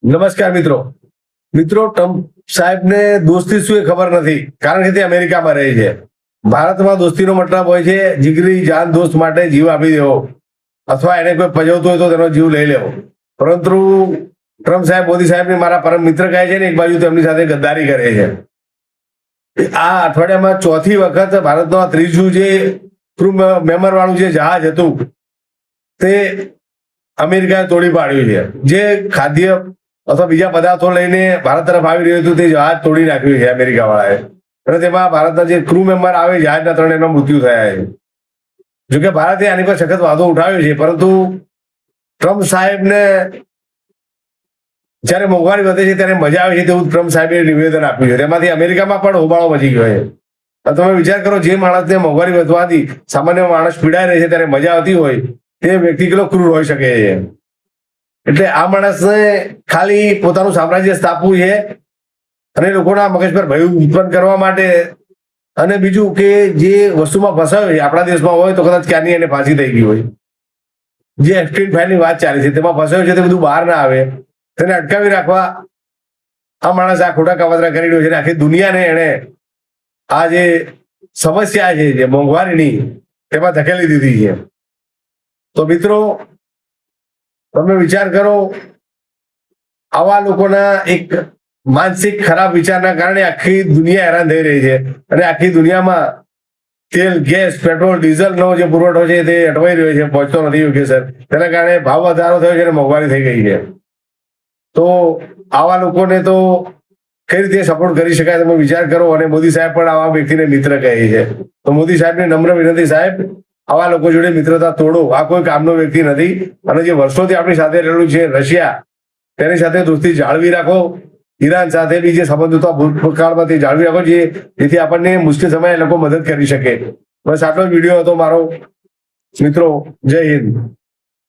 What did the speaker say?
નમસ્કાર મિત્રો. ટ્રમ્પ સાહેબને દોસ્તી શું એ ખબર નથી, કારણ કે તે અમેરિકામાં રહે છે. ભારતમાં દોસ્તીનો મતલબ હોય છે જીગરી જાન દોસ્ત માટે જીવ આપી દેવો, અથવા એને કોઈ પજવતો હોય તો તેનો જીવ લઈ લેવો. પરંતુ ટ્રમ્પ સાહેબ મોદી સાહેબને મારા પરમ મિત્ર કહે છે ને એક બાજુ તેમની સાથે ગદ્દારી કરે છે. આ અઠવાડિયામાં ચોથી વખત ભારતનું આ ત્રીજું જે ક્રૂ મેમ્બર વાળું જે જહાજ હતું તે અમેરિકાએ તોડી પાડ્યું છે. જે ખાદ્ય અથવા બીજા પદાર્થો લઈને ભારત તરફ આવી રહ્યું હતું તે જહાજ તોડી નાખ્યું છે અમેરિકા વાળાએ, અને તેમાં ભારતના જે ક્રૂ મેમ્બર આવે જહાજના 3 એમના મૃત્યુ થયા છે. જોકે ભારતે આની પર સખત વાંધો ઉઠાવ્યો છે, પરંતુ ટ્રમ્પ સાહેબને જયારે મોંઘવારી વધે છે ત્યારે મજા આવે છે તેવું ટ્રમ્પ સાહેબે નિવેદન આપ્યું છે. તેમાંથી અમેરિકામાં પણ હોબાળો મચી ગયો છે. તમે વિચાર કરો, જે માણસને મોંઘવારી વધવાથી સામાન્ય માણસ પીડાઈ રહે છે ત્યારે મજા આવતી હોય તે વ્યક્તિ કેટલો ક્રૂર હોઈ શકે છે. એટલે આ માણસને ખાલી પોતાનું સામ્રાજ્ય સ્થાપવું છે અને લોકોના મગજ પર ભય ઉત્પન્ન કરવા માટે. અને બીજું કે જે વસ્તુમાં ફસાયો છે આપણા દેશમાં હોય તો કદાચ ક્યાંની એને ફાંસી થઈ ગઈ હોય. જે એક્સટ્રીમ ફાઇલની વાત ચાલી છે તેમાં ફસાયો છે તે બધું બહાર ના આવે તેને અટકાવી રાખવા આ માણસ આ ખોટા કાવતરા કરી રહ્યો છે. આખી દુનિયાને એને આ જે સમસ્યા છે જે મોંઘવારીની તેમાં ધકેલી દીધી છે. તો મિત્રો, તમે વિચાર કરો, આવા લોકોના એક માનસિક ખરાબ વિચારના કારણે આખી દુનિયા હેરાન થઈ રહી છે, અને આખી દુનિયામાં તેલ, ગેસ, પેટ્રોલ, ડીઝલનો જે પુરવઠો છે તે અટવાઈ રહ્યો છે, પહોંચતો નથી યોગ્યસર. તેના કારણે ભાવ વધારો થયો છે અને મોંઘવારી થઈ ગઈ છે. તો આવા લોકોને તો કઈ રીતે સપોર્ટ કરી શકાય તમે વિચાર કરો. અને મોદી સાહેબ પણ આવા વ્યક્તિને મિત્ર કહે છે. તો મોદી સાહેબને નમ્ર વિનંતી, સાહેબ આવા લોકો જોડે મિત્રતા તોડો. આ કોઈ કામનો વ્યક્તિ નથી. અને જે વર્ષોથી આપણી સાથે રહેલું છે રશિયા, તેની સાથે દોસ્તી જાળવી રાખો. ઈરાન સાથે બી જે સંબંધ હતો ભૂતકાળમાં તે જાળવી રાખો, જેથી આપણને મુશ્કેલ સમયે લોકો મદદ કરી શકે. બસ આટલો જ વિડીયો હતો મારો. મિત્રો, જય હિન્દ.